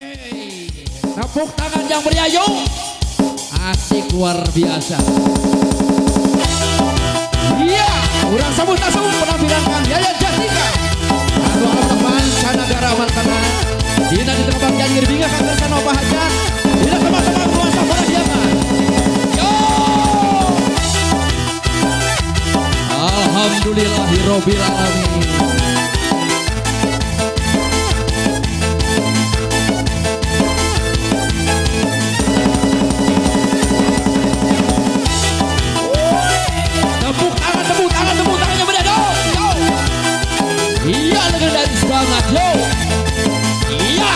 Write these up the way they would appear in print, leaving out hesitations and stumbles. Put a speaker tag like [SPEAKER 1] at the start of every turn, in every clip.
[SPEAKER 1] Tepuk tangan yang meriah yuk. Asik luar biasa. Iya, orang sambut penampilan Kang Yaya Jessica. Anu teman Sanagara Markana. Dina di tempat yang ngirbinga Kang Gersano Pahajar. Dina teman-teman kuasa peradiaman. Yo. Alhamdulillahirabbil alamin. Tepuk tangannya beda dong. Yo. Iya, legendaris banget yo. Iya.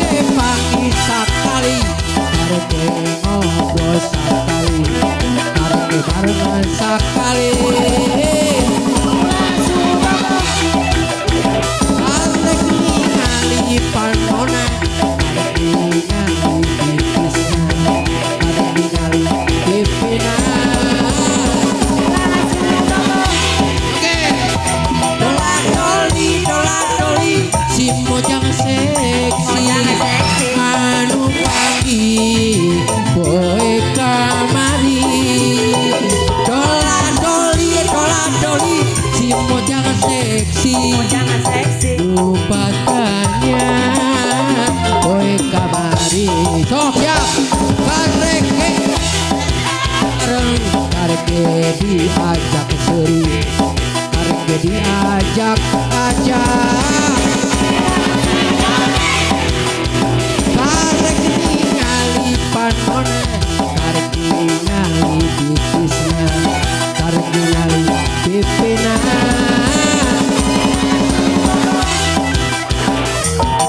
[SPEAKER 2] Kepangi sakali, areke ngobrol sakali, areke barengan sakali. Arek ningali panona, arek ningali tipisna, arek ningali pipina. Dola-doli, si mojang seksi, anu pagi, boy kamari. Dola-doli, si mojang seksi, rupanya boy kamari. Sok ya, kareke diajak seri, kareke diajak karek ningali panona, karek ningali tipisna, karek ningali pipina.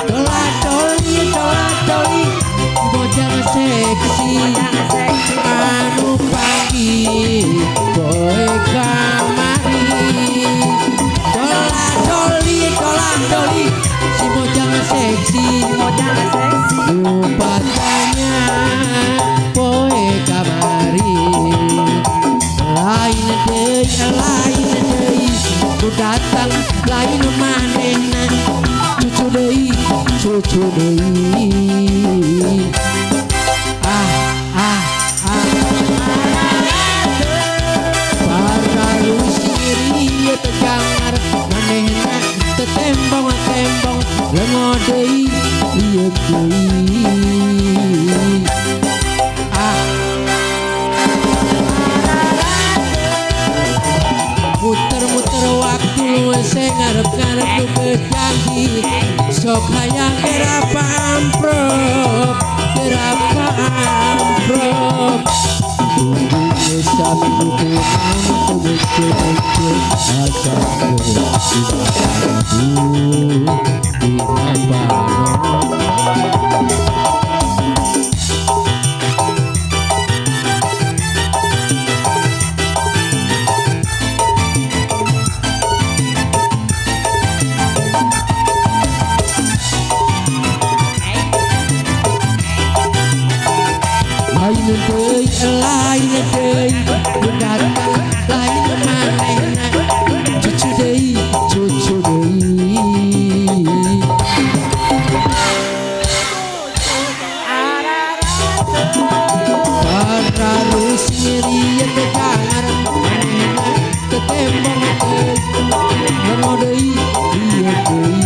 [SPEAKER 2] Dola-doli, bojang seksi, anu pagi, boy kamari. Dola-doli, si bojang seksi, rupanya boy kamari. Lain deui, ku datang lain manehna, cucu deui. Para siri tegangar manehna tetembong lengo deui ieu deui. Muter-muter waktu sing ngarep-ngarep nu kejanji, sok hayang gerapa amprop. Lain deui, ku datang lain manehna, cucu deui. Para siri tegangar manehna tetembong deui, lengo deui ieu deui.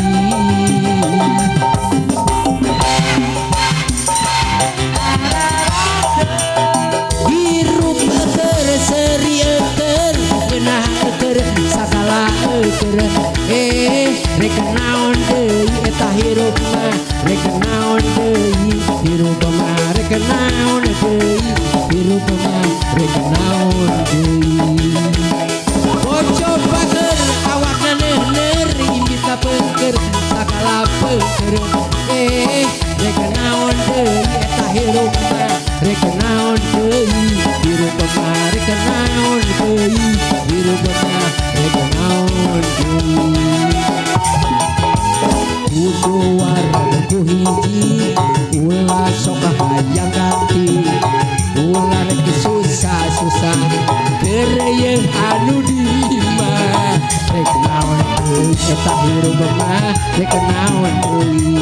[SPEAKER 2] Rek naon deui eta hirupna, rek naon deui hirupna, rek naon deui hirupna, rek naon deui. Bojo bager awakna neuner, imbita peuker sakala peuker. Rek naon deui eta hirupna, rek naon deui hirupna, rek naon deui hirupna, rek naon deui. Kudu warna ku hiji, ulah sok hayang ganti, ulah rek susah keur deui eta hirup mah rek naon deui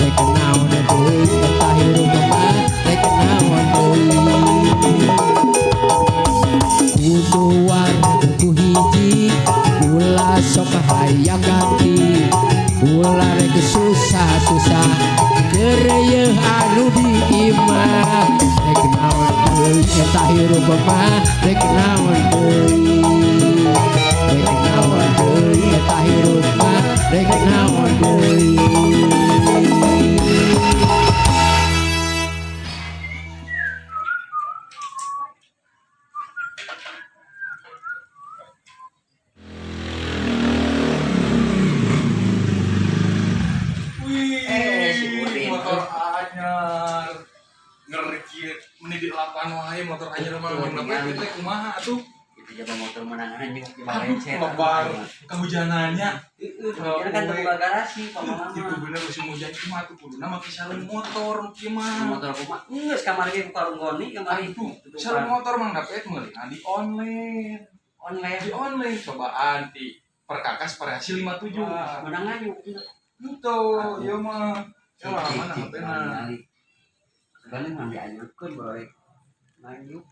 [SPEAKER 2] rek naon deui eta hirup mah rek naon deui kudu waregu hiji ulah sok hayang ganti ulah rek susah-susah kereueuh anu diimah rek naon deui eta hirup mah rek naon deui rek naon deui eta hirup mah rek naon deui
[SPEAKER 3] Si Udin
[SPEAKER 4] motor anyar ngeri kieu meni di lapan wae motor anyar mah mun dapat teh kumaha atuh
[SPEAKER 3] itu jaga motor menangan nyuk di balecet
[SPEAKER 4] lebar kehujanannya
[SPEAKER 3] dia kan buka garasi pamama
[SPEAKER 4] itu bener musim hujan cuma tuh kuduna make sarung motor kieu mah
[SPEAKER 3] motor kumaha geus kamari ge buka rungoni kamari
[SPEAKER 4] sarung motor mah dapat meuli di online di online cobaan di perkakas variasi 57
[SPEAKER 3] menangan nyuk
[SPEAKER 4] itu ieu mah salah mana hapena
[SPEAKER 3] segala mah dianyurkeun bro lanjut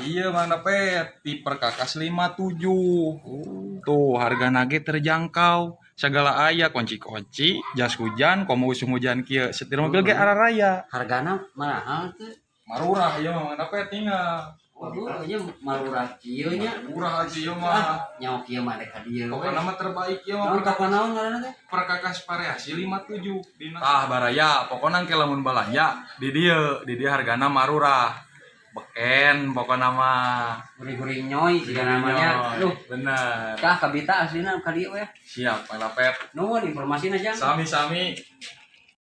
[SPEAKER 4] iya mana pet di perkakas 57 tuh harga nage terjangkau segala aya kunci-kunci jas hujan komo usum hujan kieu setir mobil ge arah raya
[SPEAKER 3] hargana mahal teh
[SPEAKER 4] marurah ieu mah mana pet tinggal
[SPEAKER 3] waduh nya marurah kieu nya
[SPEAKER 4] murah aja ieu mah
[SPEAKER 3] nyawa kieu mah dek ka dieu
[SPEAKER 4] pokona mah terbaik ieu
[SPEAKER 3] naon
[SPEAKER 4] mah
[SPEAKER 3] toko naon ngaranna teh
[SPEAKER 4] perkakas variasi 57 dina baraya pokona engke lamun balanja di dieu hargana marurah beken pokona mah
[SPEAKER 3] gurih-gurih nyoy siga namanya aduh
[SPEAKER 4] bener
[SPEAKER 3] tah kabita aslina ka dieu we
[SPEAKER 4] siap mana pet
[SPEAKER 3] nuhun informasina jang
[SPEAKER 4] sami-sami